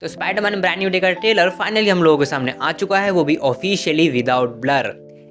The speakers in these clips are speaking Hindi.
तो स्पाइडरमैन ब्रांड न्यू डे का ट्रेलर फाइनली हम लोगों के सामने आ चुका है, वो भी ऑफिशियली विदाउट ब्लर।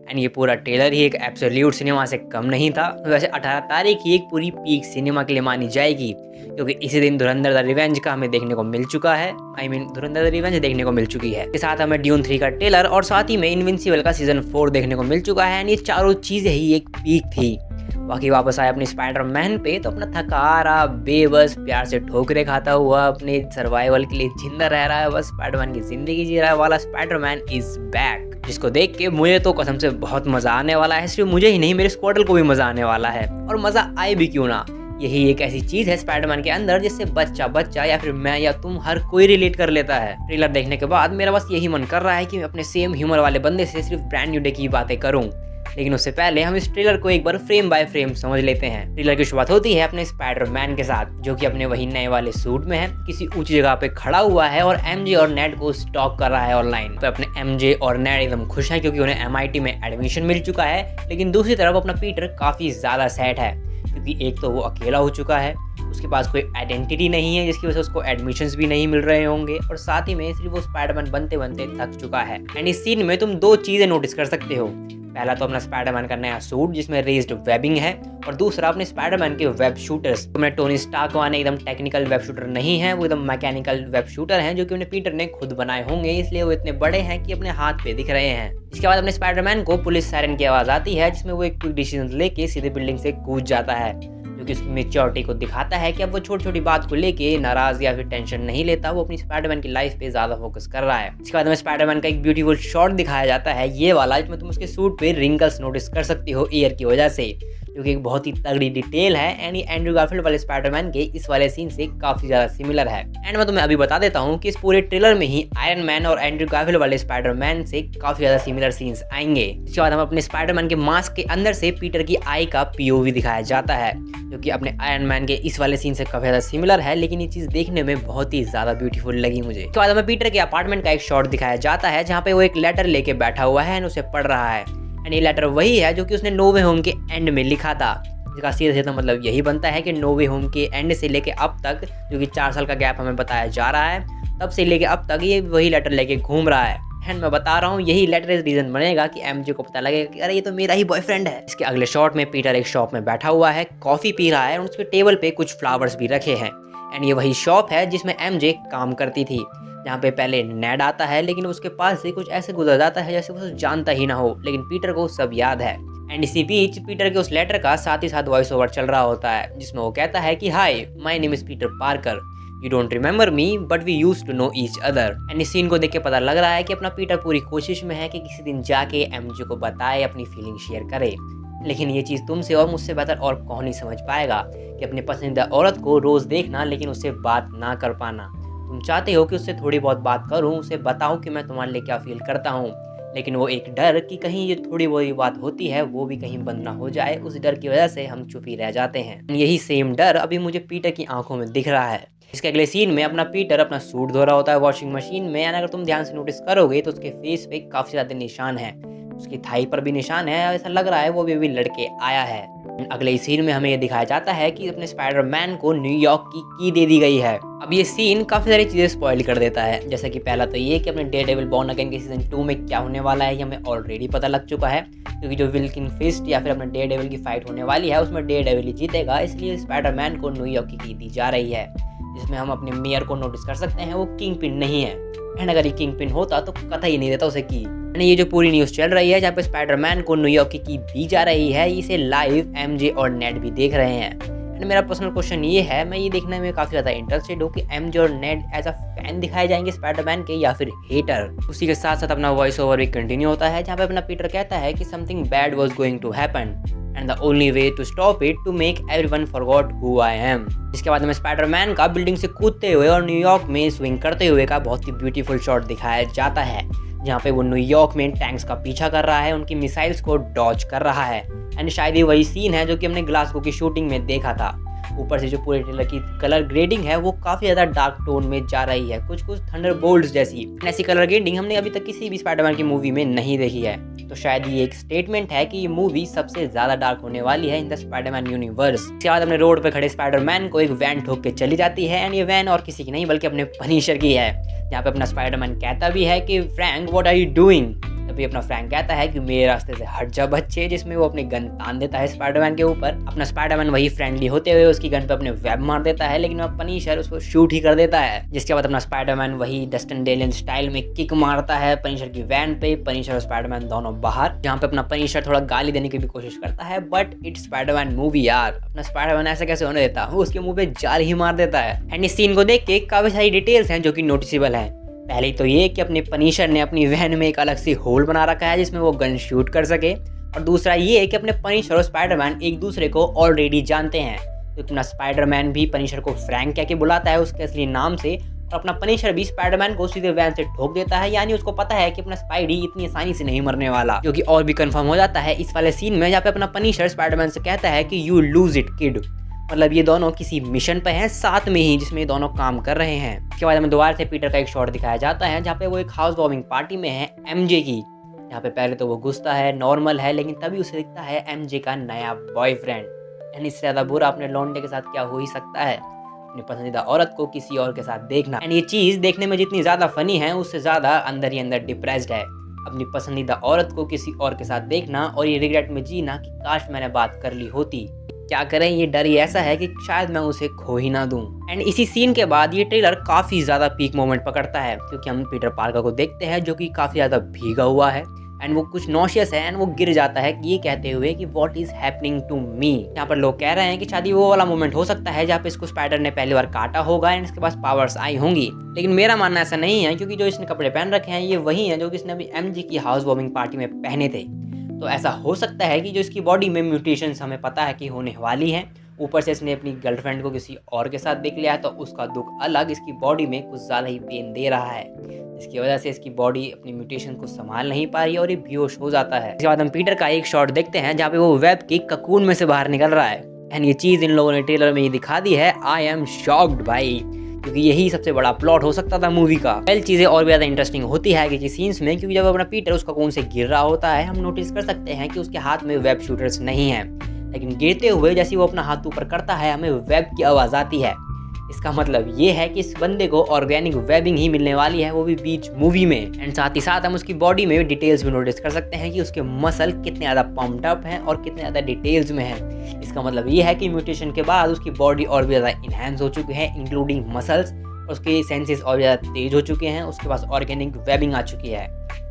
एंड ये पूरा ट्रेलर ही एक एब्सोल्यूट सिनेमा से कम नहीं था। वैसे 18 तारीख ही एक पूरी पीक सिनेमा के लिए मानी जाएगी, क्योंकि इसी दिन धुरंधर द रिवेंज का हमें देखने को मिल चुका है। धुरंधर द रिवेंज देखने को मिल चुकी है। इसके साथ हमें ड्यून 3 का ट्रेलर और साथ ही में इनविंसिबल का सीजन 4 देखने को मिल चुका है। एंड ये चारों चीजें ही एक पीक थी। बाकी वापस आया अपने स्पाइडरमैन पे तो अपना थका रहा, बेबस प्यार से ठोकरे खाता हुआ अपने सर्वाइवल के लिए जिंदा रह रहा है, बस स्पाइडरमैन की जिंदगी जी रहा है वाला स्पाइडरमैन इज बैक, जिसको देख के मुझे तो कसम से बहुत मजा आने वाला है। सिर्फ मुझे ही नहीं, मेरे स्क्वाडल को भी मजा आने वाला है। और मजा आए भी क्यों ना, यही एक ऐसी चीज है स्पाइडरमैन के अंदर जिससे बच्चा या फिर मैं या तुम हर कोई रिलेट कर लेता है। ट्रेलर देखने के बाद मेरा बस यही मन कर रहा है कि मैं अपने सेम ह्यूमर वाले बंदे से सिर्फ ब्रांड न्यू डे की बातें करूं। लेकिन उससे पहले हम इस ट्रेलर को एक बार फ्रेम बाय फ्रेम समझ लेते हैं। ट्रेलर की शुरुआत होती है अपने स्पाइडरमैन के साथ, जो कि अपने वही नए वाले सूट में है, किसी ऊंची जगह पे खड़ा हुआ है और एमजे और नेड को स्टॉक कर रहा है ऑनलाइन। तो अपने एमजे और नेड एकदम खुश हैं क्योंकि उन्हें एमआईटी में एडमिशन मिल चुका है। लेकिन दूसरी तरफ अपना पीटर काफी ज्यादा सैड है, क्योंकि एक तो वो अकेला हो चुका है, उसके पास कोई आइडेंटिटी नहीं है जिसकी वजह से उसको एडमिशंस भी नहीं मिल रहे होंगे, और साथ ही में सिर्फ वो स्पाइडरमैन बनते बनते थक चुका है। एंड इस सीन में तुम दो चीजें नोटिस कर सकते हो। पहला तो अपना स्पाइडरमैन का नया सूट जिसमें रेज्ड वेबिंग है, और दूसरा अपने स्पाइडरमैन के वेब शूटर्स। अपने टोनी स्टार्क वाले एकदम टेक्निकल वेब शूटर नहीं है, वो एकदम मैकेनिकल वेब शूटर हैं, जो कि उन्हें पीटर ने खुद बनाए होंगे, इसलिए वो इतने बड़े हैं कि अपने हाथ पे दिख रहे हैं। इसके बाद अपने स्पाइडरमैन को पुलिस सायरन की आवाज आती है, जिसमें वो एक क्विक डिसीजन लेके सीधे बिल्डिंग से कूद जाता है, जो कि उसकी मैच्योरिटी को दिखाता है कि अब वो छोटी छोटी बात को लेके नाराज या फिर टेंशन नहीं लेता, वो अपनी स्पाइडरमैन की लाइफ पे ज्यादा फोकस कर रहा है। इसके बाद हमें स्पाइडरमैन का एक ब्यूटीफुल शॉट दिखाया जाता है, ये वाला, जिसमें तुम उसके सूट पे रिंकल्स नोटिस कर सकती हो एयर की वजह से, जो कि एक बहुत ही तगड़ी डिटेल है। एंड ये एंड्रू गारफील्ड वाले स्पाइडरमैन के इस वाले सीन से काफी ज्यादा सिमिलर है। एंड मैं तुम्हें अभी बता देता हूँ कि इस पूरे ट्रेलर में ही आयरन मैन और एंड्रू गारफील्ड वाले स्पाइडरमैन से काफी ज्यादा सिमिलर सीन्स आएंगे। इसके बाद हम अपने स्पाइडरमैन के मास्क के अंदर से पीटर की आई का पीओवी दिखाया जाता है, जो कि अपने आयरन मैन के इस वाले सीन से काफी ज्यादा सिमिलर है, लेकिन ये चीज देखने में बहुत ही ज्यादा ब्यूटीफुल लगी मुझे। इसके बाद हमें पीटर के अपार्टमेंट का एक शॉट दिखाया जाता है, जहाँ पे वो एक लेटर लेके बैठा हुआ है और उसे पढ़ रहा है। एंड ये लेटर वही है जो कि उसने नो वे होम के एंड में लिखा था, जिसका सीधा सीधा मतलब यही बनता है कि नो वे होम के एंड से लेके अब तक, जो कि 4 साल का गैप हमें बताया जा रहा है, तब से लेके अब तक ये वही लेटर लेके घूम रहा है। एंड मैं बता रहा हूँ, यही लेटर इस रीजन बनेगा कि एमजे को पता लगेगा कि अरे ये तो मेरा ही बॉयफ्रेंड है। इसके अगले शॉट में पीटर एक शॉप में बैठा हुआ है, कॉफी पी रहा है, और उसके टेबल पे कुछ फ्लावर्स भी रखे हैं। एंड ये वही शॉप है जिसमें एमजे काम करती थी, जहाँ पे पहले नेड आता है, लेकिन उसके पास से कुछ ऐसे गुजर जाता है जैसे वो जानता ही ना हो, लेकिन पीटर को सब याद है। एंड इसी बीच पीटर के उस लेटर का साथ ही साथ वॉइस ओवर चल रहा होता है, जिसमें वो कहता है कि hi, my name is Peter Parker, you don't remember me but we used to know each other. And इस सीन को देख के पता लग रहा है कि अपना पीटर पूरी कोशिश में है कि किसी दिन जाके एमजे को बताए, अपनी फीलिंग शेयर करे। लेकिन ये चीज़ तुमसे और मुझसे बेहतर और कौन ही समझ पाएगा कि अपने पसंदीदा औरत को रोज़ देखना लेकिन उससे बात ना कर पाना। तुम चाहते हो कि उससे थोड़ी बहुत बात करूं, उसे बताऊं कि मैं तुम्हारे लिए क्या फील करता हूं, लेकिन वो एक डर कि कहीं ये थोड़ी बहुत बात होती है वो भी कहीं बंद ना हो जाए, उस डर की वजह से हम चुप ही रह जाते हैं। यही सेम डर अभी मुझे पीटर की आंखों में दिख रहा है। इसके अगले सीन में अपना पीटर अपना सूट धो रहा होता है वॉशिंग मशीन में, और अगर तुम ध्यान से नोटिस करोगे तो उसके फेस पे काफी ज्यादा निशान है, उसकी थाई पर भी निशान है, ऐसा लग रहा है वो भी लड़के आया है। अगले सीन में हमें ये दिखाया जाता है कि अपने स्पाइडरमैन को न्यूयॉर्क की दे दी गई है। अब ये सीन काफी सारी चीजें स्पॉइल कर देता है, जैसा कि पहला तो ये कि अपने डेयरडेविल बॉर्न अगेन के सीजन 2 में क्या होने वाला है ये हमें ऑलरेडी पता लग चुका है, क्योंकि जो विल्किन फिस्ट या फिर अपने डेयरडेविल की फाइट होने वाली है उसमें डेयरडेविल ही जीतेगा, इसलिए स्पाइडरमैन को न्यूयॉर्क की दी जा रही है, जिसमें हम अपने मेयर को नोटिस कर सकते हैं वो किंग पिन नहीं है। एंड अगर ये किंग पिन होता तो कथा ही नहीं देता उसे की। ये जो पूरी न्यूज़ चल रही है जहाँ पे स्पाइडरमैन को न्यूयॉर्क की दी जा रही है, इसे लाइव एमजे और नेड भी देख रहे हैं। एंड मेरा पर्सनल क्वेश्चन ये है, मैं ये देखने में काफ़ी ज़्यादा इंटरेस्टेड हूँ कि एमजे और नेड एज अ फैन दिखाए जाएंगे स्पाइडरमैन के या फिर हेटर। उसी के साथ साथ अपना वॉइस ओवर भी कंटिन्यू होता है, जहाँ पे अपना पीटर कहता है कि something bad was going to happen and the only way to stop it to make everyone forgot who I am. इसके बाद हमें स्पाइडरमैन का बिल्डिंग से कूदते हुए और न्यूयॉर्क में स्विंग करते हुए का बहुत ही ब्यूटीफुल शॉट दिखाया जाता है, जहाँ पे वो न्यूयॉर्क में टैंक्स का पीछा कर रहा है, उनकी मिसाइल्स को डॉज कर रहा है। एंड शायद ये वही सीन है जो कि हमने ग्लासगो की शूटिंग में देखा था। ऊपर से जो पूरे ट्रेलर की कलर ग्रेडिंग है वो काफ़ी ज़्यादा डार्क टोन में जा रही है, कुछ कुछ थंडरबोल्ट्स जैसी। ऐसी कलर ग्रेडिंग हमने अभी तक किसी भी स्पाइडरमैन की मूवी में नहीं देखी है। तो शायद ये एक स्टेटमेंट है कि ये मूवी सबसे ज़्यादा डार्क होने वाली है इन द स्पाइडरमैन यूनिवर्स। इसके बाद अपने रोड पे खड़े स्पाइडरमैन को एक वैन ठोक के चली जाती है एंड ये वैन और किसी की नहीं बल्कि अपने पनिशर की है। यहाँ पे अपना स्पाइडरमैन कहता भी है कि Frank what are you doing. तभी अपना फ्रैंक कहता है कि मेरे रास्ते से हट जा बच्चे, जिसमें वो अपनी गन तान देता है स्पाइडरमैन के ऊपर। अपना स्पाइडरमैन वही फ्रेंडली होते हुए उसकी गन पे अपने वेब मार देता है, लेकिन वह पनिशर उसको शूट ही कर देता है। जिसके बाद अपना स्पाइडरमैन वही डस्टिन डेलियन स्टाइल में किक मारता है पनिशर की वैन पे। पनिशर और स्पाइडरमैन दोनों बाहर, जहाँ पे अपना पनिशर थोड़ा गाली देने की भी कोशिश करता है, बट इट्स स्पाइडरमैन मूवी यार, अपना स्पाइडरमैन ऐसा कैसे होने देता, वो उसके मुंह पे जाल ही मार देता है। एंड इस सीन को देख के काफी सारी डिटेल्स हैं जो कि नोटिसेबल हैं। पहले तो ये कि अपने पनिशर ने अपनी वैन में एक अलग सी होल बना रखा है जिसमें वो गन शूट कर सके, और दूसरा ये कि अपने पनिशर और स्पाइडरमैन एक दूसरे को ऑलरेडी जानते हैं। तो अपना स्पाइडरमैन भी पनिशर को फ्रैंक कह के बुलाता है उसके असली नाम से, और अपना पनिशर भी स्पाइडरमैन को सीधे वैन से ठोक देता है। यानी उसको पता है कि अपना स्पाइडी इतनी आसानी से नहीं मरने वाला, जो कि और भी कंफर्म हो जाता है इस वाले सीन में, जहाँ पे अपना पनिशर स्पाइडरमैन से कहता है कि यू लूज इट किड। मतलब ये दोनों किसी मिशन पे हैं साथ में ही, जिसमें ये दोनों काम कर रहे हैं। इसके बाद हमें दोबारा से पीटर का एक शॉट दिखाया जाता है जहाँ पे वो एक हाउस वार्मिंग पार्टी में है एमजे की। यहाँ पे पहले तो वो घुसता है, नॉर्मल है, लेकिन तभी उसे दिखता है एमजे का नया बॉयफ्रेंड। यानी इससे ज़्यादा बुरा अपने लौंडे के साथ क्या हो ही सकता है, अपनी पसंदीदा औरत को किसी और के साथ देखना। एंड ये चीज़ देखने में जितनी ज़्यादा फनी है उससे ज़्यादा अंदर ही अंदर डिप्रेस्ड है। अपनी पसंदीदा औरत को किसी और के साथ देखना और ये रिग्रेट में जीना कि काश मैंने बात कर ली होती। क्या करें, ये डर ही ऐसा है कि शायद मैं उसे खो ही ना दूं। एंड इसी सीन के बाद ये ट्रेलर काफ़ी ज़्यादा पीक मोमेंट पकड़ता है, क्योंकि हम पीटर पार्कर को देखते हैं जो कि काफ़ी ज़्यादा भीगा हुआ है एंड वो कुछ नॉशियस है एंड वो गिर जाता है ये कहते हुए कि what is happening to me. यहाँ पर लोग कह रहे हैं कि शायद वो वाला मोमेंट हो सकता है जहाँ पे इसको स्पाइडर ने पहली बार काटा होगा एंड इसके पास पावर्स आई होंगी, लेकिन मेरा मानना ऐसा नहीं है, क्योंकि जो इसने कपड़े पहन रखे हैं ये वही हैं जो कि इसने अभी एमजी की हाउस वार्मिंग पार्टी में पहने थे। तो ऐसा हो सकता है कि जो इसकी बॉडी में म्यूटेशंस हमें पता है कि होने वाली हैं, ऊपर से इसने अपनी गर्लफ्रेंड को किसी और के साथ देख लिया है, तो उसका दुख अलग इसकी बॉडी में कुछ ज़्यादा ही पेन दे रहा है, जिसकी वजह से इसकी बॉडी अपनी म्यूटेशन को संभाल नहीं पा रही है और ये बेहोश हो जाता है। इसके बाद हम पीटर का एक शॉट देखते हैं जहाँ पे वो वेब की ककून में से बाहर निकल रहा है एंड ये चीज़ इन लोगों ने ट्रेलर में ही दिखा दी है। आई एम शॉक्ड भाई, क्योंकि यही सबसे बड़ा प्लॉट हो सकता था मूवी का। पहली चीज़ें और भी ज़्यादा इंटरेस्टिंग होती है कि सीन्स में, क्योंकि जब अपना पीटर उस ककून से गिर रहा होता है हम नोटिस कर सकते हैं कि उसके हाथ में वेब शूटर्स नहीं हैं, लेकिन गिरते हुए जैसे वो अपना हाथ ऊपर करता है हमें वेब की आवाज़ आती है। इसका मतलब ये है कि इस बंदे को ऑर्गेनिक वेबिंग ही मिलने वाली है, वो भी बीच मूवी में। एंड साथ ही साथ हम उसकी बॉडी में डिटेल्स भी नोटिस कर सकते हैं कि उसके मसल कितने ज़्यादा पम्प्ड अप हैं और कितने ज़्यादा डिटेल्स में हैं। इसका मतलब ये है कि म्यूटेशन के बाद उसकी बॉडी और भी ज़्यादा इन्हेंस हो चुकी है, इंक्लूडिंग मसल्स, उसके सेंसेस और ज़्यादा तेज हो चुके हैं, उसके पास ऑर्गेनिक वेबिंग आ चुकी है,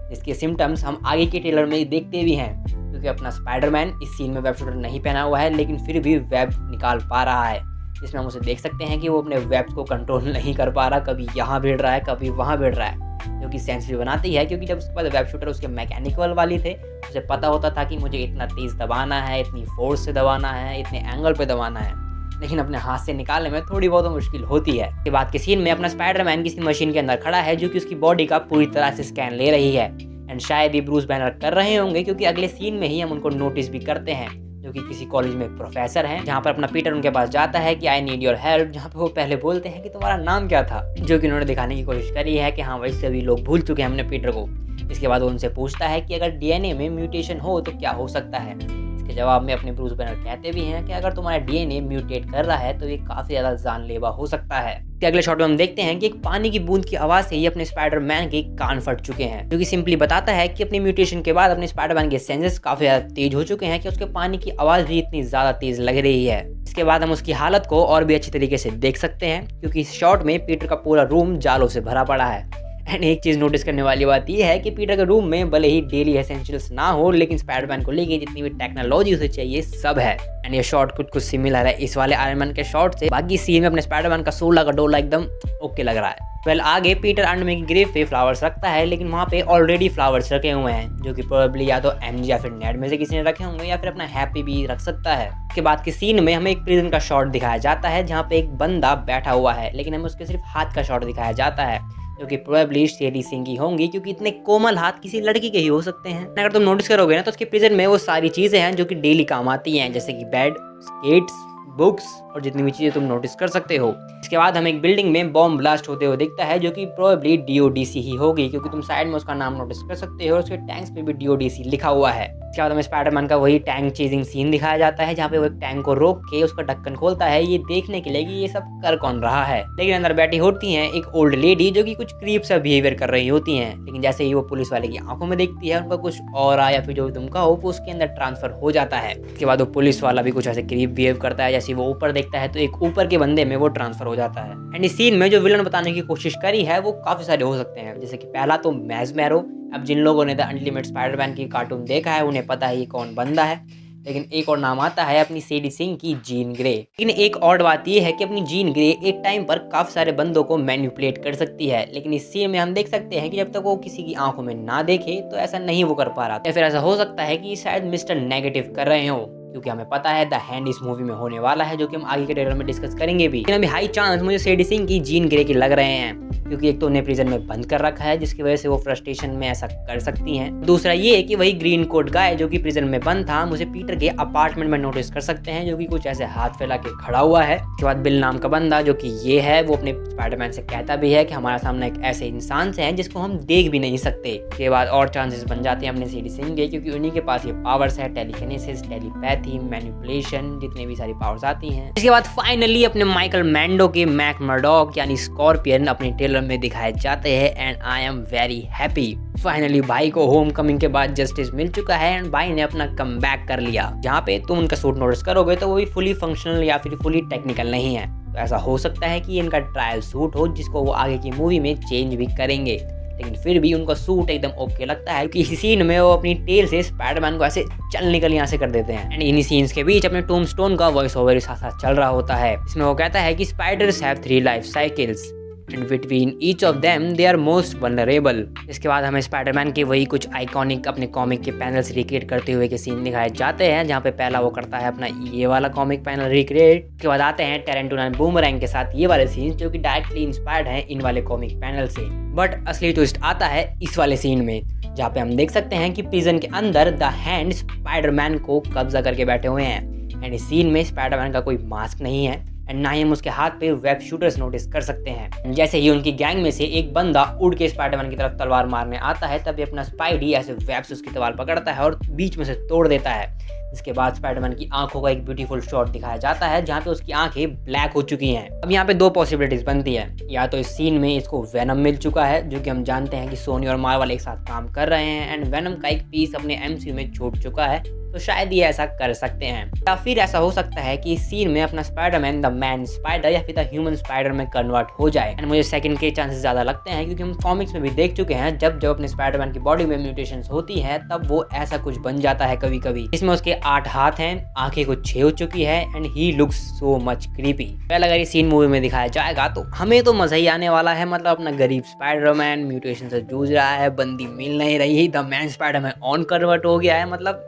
जिसके सिम्टम्स हम आगे के ट्रेलर में देखते भी हैं। क्योंकि अपना स्पाइडरमैन इस सीन में वेब शूटर नहीं पहना हुआ है, लेकिन फिर भी वेब निकाल पा रहा है, जिसमें हम उसे देख सकते हैं कि वो अपने वेब्स को कंट्रोल नहीं कर पा रहा, कभी यहाँ भिड़ रहा है कभी वहाँ भिड़ रहा है, जो कि सेंस भी बनाती है। क्योंकि जब उसके पास वेब शूटर उसके मैकेनिकल वाली थे, उसे पता होता था कि मुझे इतना तेज़ दबाना है, इतनी फोर्स से दबाना है, इतने एंगल पे दबाना है, लेकिन अपने हाथ से निकालने में थोड़ी बहुत मुश्किल होती है। इसके बाद के सीन में अपना स्पाइडरमैन किसी मशीन के अंदर खड़ा है जो कि उसकी बॉडी का पूरी तरह से स्कैन ले रही है एंड शायद ये ब्रूस बैनर कर रहे होंगे, क्योंकि अगले सीन में ही हम उनको नोटिस भी करते हैं, जो कि किसी कॉलेज में प्रोफेसर हैं, जहाँ पर अपना पीटर उनके पास जाता है कि आई नीड योर हेल्प, जहाँ पे वो पहले बोलते हैं कि तुम्हारा नाम क्या था, जो कि उन्होंने दिखाने की कोशिश करी है कि हाँ वैसे भी लोग भूल चुके हैं हमने पीटर को। इसके बाद वो उनसे पूछता है कि अगर डीएनए में म्यूटेशन हो तो क्या हो सकता है। इसके जवाब में अपने ब्रूस बैनर कहते भी हैं कि अगर तुम्हारा डीएनए म्यूटेट कर रहा है तो ये काफ़ी ज़्यादा जानलेवा हो सकता है। कि अगले शॉट में हम देखते हैं कि एक पानी की बूंद की आवाज़ से ही अपने स्पाइडरमैन के कान फट चुके हैं, जो कि सिंपली बताता है कि अपनी म्यूटेशन के बाद अपने स्पाइडरमैन के सेंसेस काफ़ी ज़्यादा तेज हो चुके हैं कि उसके पानी की आवाज़ भी इतनी ज़्यादा तेज़ लग रही है। इसके बाद हम उसकी हालत को और भी अच्छी तरीके से देख सकते हैं, क्योंकि इस शॉट में पीटर का पूरा रूम जालों से भरा पड़ा है। एंड एक चीज़ नोटिस करने वाली बात यह है कि पीटर के रूम में भले ही डेली एसेंशियल्स ना हो, लेकिन स्पाइडरमैन को लेके जितनी भी टेक्नोलॉजी उसे चाहिए सब है। एंड ये शॉट कुछ सिमिलर है इस वाले आयरन मैन के शॉट से। बाकी सीन में अपने स्पाइडरमैन का 16 का डोला एकदम ओके लग रहा है। वेल आगे पीटर अंडरमैन की ग्रेव पे फ्लावर्स रखता है, लेकिन वहाँ पे ऑलरेडी फ्लावर्स रखे हुए हैं, जो कि प्रोबेबली या तो एमजे या फिर नेड में से किसी ने रखे होंगे या फिर अपना हैप्पी भी रख सकता है। उसके बाद के सीन में हमें एक प्रिजन का शॉट दिखाया जाता है, जहाँ पे एक बंदा बैठा हुआ है, लेकिन हमें उसके सिर्फ हाथ का शॉट दिखाया जाता है, जो कि प्रोबेबली शेरी सिंह की होंगी, क्योंकि इतने कोमल हाथ किसी लड़की के ही हो सकते हैं। अगर तुम नोटिस करोगे ना तो उसके प्रिजन में वो सारी चीज़ें हैं जो कि डेली काम आती हैं, जैसे कि बेड, स्केट्स, बुक्स, और जितनी भी चीज़ें तुम नोटिस कर सकते हो। इसके बाद हमें एक बिल्डिंग में बॉम्ब ब्लास्ट होते हुए दिखता है, जो कि प्रोबेबली DODC ही होगी, क्योंकि तुम साइड में उसका नाम नोटिस कर सकते हो और उसके टैंक्स पे भी DODC लिखा हुआ है। इसके बाद हमें स्पाइडरमैन का वही टैंक चेजिंग सीन दिखाया जाता है, जहाँ पे वो एक टैंक को रोक के उसका ढक्कन खोलता है, ये देखने के लिए कि ये सब कर कौन रहा है। लेकिन अंदर बैठी होती हैं एक ओल्ड लेडी, जो कि कुछ क्रीप सा बिहेवियर कर रही होती हैं। लेकिन जैसे ही वो पुलिस वाले की आंखों में देखती है, उनका कुछ और या फिर जो भी तुम कहो वो उसके अंदर ट्रांसफर हो जाता है। इसके बाद वो पुलिस वाला भी कुछ ऐसे क्रीप बिहेव करता है, जैसे वो ऊपर देखता है तो एक ऊपर के बंदे में वो ट्रांसफर हो जाता है। एंड इस सीन में जो विलन बताने की कोशिश करी है वो काफी सारे हो सकते हैं, जैसे कि पहला तो मैरो। अब जिन लोगों ने द अल्टीमेट स्पाइडरमैन की कार्टून देखा है उन्हें पता है ये कौन बंदा है। लेकिन एक और नाम आता है अपनी सेडी सिंह की जीन ग्रे। लेकिन एक और बात यह है कि अपनी जीन ग्रे एक टाइम पर काफी सारे बंदों को मैनिपुलेट कर सकती है, लेकिन इस सीन में हम देख सकते हैं कि जब तक वो किसी की आंखों में ना देखे तो ऐसा नहीं वो कर पा रहा। या फिर ऐसा हो सकता है कि शायद मिस्टर नेगेटिव कर रहे हो, क्योंकि हमें पता है द हैंड इस मूवी में होने वाला है, जो कि हम आगे के ट्रेलर में डिस्कस करेंगे भी। लेकिन अभी हाई चांस मुझे सेडी सिंह की जीन ग्रे के लग रहे हैं, क्योंकि एक तो उन्हें प्रिजन में बंद कर रखा है, जिसकी वजह से वो फ्रस्ट्रेशन में ऐसा कर सकती हैं। दूसरा ये है कि वही ग्रीन कोट गाय जो कि प्रिजन में बंद था, मुझे पीटर के अपार्टमेंट में नोटिस कर सकते हैं, जो कि कुछ ऐसे हाथ फैला के खड़ा हुआ है। उसके बाद बिल नाम का बंदा जो कि ये है, वो अपने स्पाइडरमैन से कहता भी है कि हमारा सामना एक ऐसे इंसान से है जिसको हम देख भी नहीं सकते। उसके बाद और चांसेस बन जाते हैं अपने सेडी सिंह के, क्योंकि उन्हीं के पास ये पावर्स है, टेलीकिनेसिस, टेलीपैथी, मैनिपुलेशन, जितनी भी सारी पावर्स आती हैं। इसके बाद फाइनली अपने माइकल मैंडो के मैक मर्डॉक यानी स्कॉर्पियन अपने ट्रेलर में दिखाए जाते हैं, and I am very happy. Finally भाई को होम कमिंग के बाद जस्टिस मिल चुका है एंड भाई ने अपना कम बैक कर लिया। जहाँ पे तुम उनका सूट नोटिस करोगे तो वो भी फुली फंक्शनल या फिर फुली टेक्निकल नहीं है, तो ऐसा हो सकता है कि इनका ट्रायल सूट हो, जिसको वो आगे की मूवी में चेंज भी करेंगे। लेकिन फिर भी उनका सूट एकदम ओके लगता है, क्योंकि इसी सीन में वो अपनी टेल से स्पाइडरमैन को ऐसे चल निकल यहाँ से कर देते हैं। एंड इन्हीं सीन्स के बीच अपने टूम्बस्टोन का वॉइस ओवर साथ साथ चल रहा होता है। इसमें वो कहता है कि spiders have 3 life cycles and between each of them they are most vulnerable. इसके बाद हमें स्पाइडरमैन के वही कुछ आइकॉनिक अपने कॉमिक के पैनल्स रिक्रिएट करते हुए के सीन दिखाए जाते हैं, जहाँ पे पहला वो करता है अपना ये वाला कॉमिक पैनल रिक्रिएट। उसके बाद आते हैं टेरेंटिनो एंड बूमरैंग के साथ ये वाले सीन, जो कि डायरेक्टली इंस्पायर्ड हैं इन वाले कॉमिक पैनल से। बट असली ट्विस्ट आता है इस वाले सीन में, जहाँ पे हम देख सकते हैं कि प्रिजन के अंदर द हैंड स्पाइडरमैन को कब्जा करके बैठे हुए हैं। एंड इस सीन में स्पाइडरमैन का कोई मास्क नहीं है एंड ना ही हम उसके हाथ पे वेब शूटर्स नोटिस कर सकते हैं। जैसे ही उनकी गैंग में से एक बंदा उड़ के स्पाइडरमैन की तरफ तलवार मारने आता है, तभी अपना स्पाइडी ऐसे वेब से उसकी तलवार पकड़ता है और बीच में से तोड़ देता है। इसके बाद स्पाइडरमैन की आंखों का एक ब्यूटीफुल शॉट दिखाया जाता है, जहाँ पे उसकी आंखें ब्लैक हो चुकी हैं। अब यहाँ पे 2 पॉसिबिलिटीज बनती है, या तो इस सीन में इसको वेनम मिल चुका है, जो कि हम जानते हैं कि सोनी और मार्वल एक साथ काम कर रहे हैं, एंड वेनम का एक पीस अपने MCU में छूट चुका है, तो शायद ये ऐसा कर सकते हैं। या फिर ऐसा हो सकता है कि इस सीन में अपना स्पाइडरमैन द मैन स्पाइडर या फिर द ह्यूमन स्पाइडर में कन्वर्ट हो जाए। एंड मुझे सेकंड के चांसेस ज्यादा लगते हैं, क्योंकि हम कॉमिक्स में भी देख चुके हैं, जब जब अपने स्पाइडरमैन की बॉडी में म्यूटेशंस होती हैं तब वो ऐसा कुछ बन जाता है कभी कभी। इसमें उसके 8 हाथ हैं, आंखें कुछ 6 हो चुकी है and he looks so much creepy. पहले अगर ये सीन मूवी में दिखाया जाएगा तो हमें तो मजा ही आने वाला है। मतलब अपना गरीब स्पाइडरमैन म्यूटेशन से जूझ रहा है, बंदी मिल नहीं रही, the man Spiderman on convert हो गया है, मतलब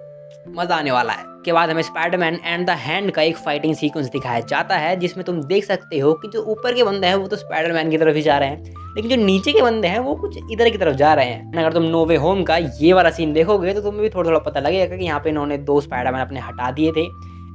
मजा आने वाला है। के बाद हमें स्पाइडरमैन एंड द हैंड का एक फाइटिंग सीक्वेंस दिखाया जाता है, जिसमें तुम देख सकते हो कि जो ऊपर के बंदे हैं वो तो स्पाइडरमैन की तरफ ही जा रहे हैं, लेकिन जो नीचे के बंदे हैं वो कुछ इधर की तरफ जा रहे हैं। अगर तुम नो वे होम का ये वाला सीन देखोगे तो तुम्हें भी थोड़ा थोड़ा पता लगेगा कि यहाँ पे इन्होंने 2 स्पाइडरमैन अपने हटा दिए थे।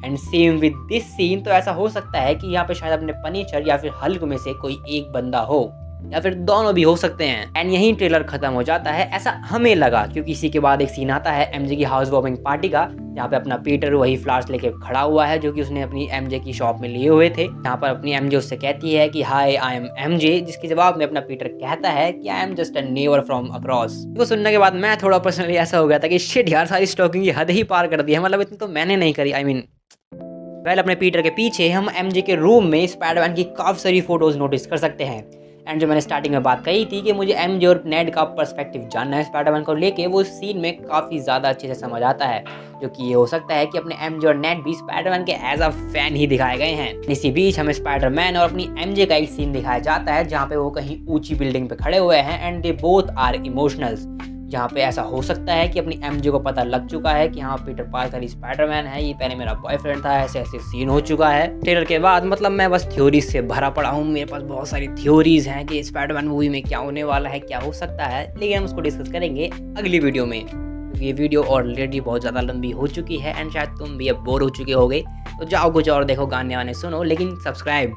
And same with this scene, तो ऐसा हो सकता है कि यहाँ पे शायद अपने पनिशर या फिर हल्क में से कोई एक बंदा हो, या फिर दोनों भी हो सकते हैं। एंड यही ट्रेलर खत्म हो जाता है, ऐसा हमें लगा, क्योंकि इसी के बाद एक सीन आता है MJ की हाउस वार्मिंग पार्टी का, जहाँ पे अपना पीटर वही फ्लावर्स लेके खड़ा हुआ है, जो कि उसने अपनी MJ की शॉप में लिए हुए थे। यहाँ पर अपनी MJ उससे कहती है कि हाय आई एम MJ, जिसके जवाब में अपना पीटर कहता है कि I am just a neighbour from across. इसको सुनने के बाद मैं थोड़ा पर्सनली ऐसा हो गया था कि शिट यार, सारी स्टॉकिंग की हद ही पार कर दी है, मतलब इतनी तो मैंने नहीं करी। पहले अपने पीटर के पीछे हम MJ के रूम में स्पाइडरमैन की काफी सारी फोटोज नोटिस कर सकते हैं। एंड जो मैंने स्टार्टिंग में बात कही थी कि मुझे MJ और नेड का पर्सपेक्टिव जानना है स्पाइडरमैन को लेके, वो सीन में काफ़ी ज़्यादा अच्छे से समझ आता है, जो कि ये हो सकता है कि अपने MJ और नेड भी स्पाइडरमैन के एज अ फैन ही दिखाए गए हैं। इसी बीच हमें स्पाइडरमैन और अपनी MJ का एक सीन दिखाया जाता है, जहाँ पे वो कहीं ऊंची बिल्डिंग पे खड़े हुए हैं and they both are emotionals, जहाँ पे ऐसा हो सकता है कि अपनी MJ को पता लग चुका है कि हाँ पीटर पार्कर ही स्पाइडरमैन है, ये पहले मेरा बॉयफ्रेंड था, ऐसे ऐसे सीन हो चुका है। ट्रेलर के बाद मतलब मैं बस थ्योरीज से भरा पड़ा हूँ, मेरे पास बहुत सारी थ्योरीज हैं कि स्पाइडरमैन मूवी में क्या होने वाला है, क्या हो सकता है, लेकिन हम उसको डिस्कस करेंगे अगली वीडियो में। ये वीडियो ऑलरेडी बहुत ज़्यादा लंबी हो चुकी है एंड शायद तुम भी अब बोर हो चुके होगे, तो जाओ कुछ और देखो, गाने वाने सुनो, लेकिन सब्सक्राइब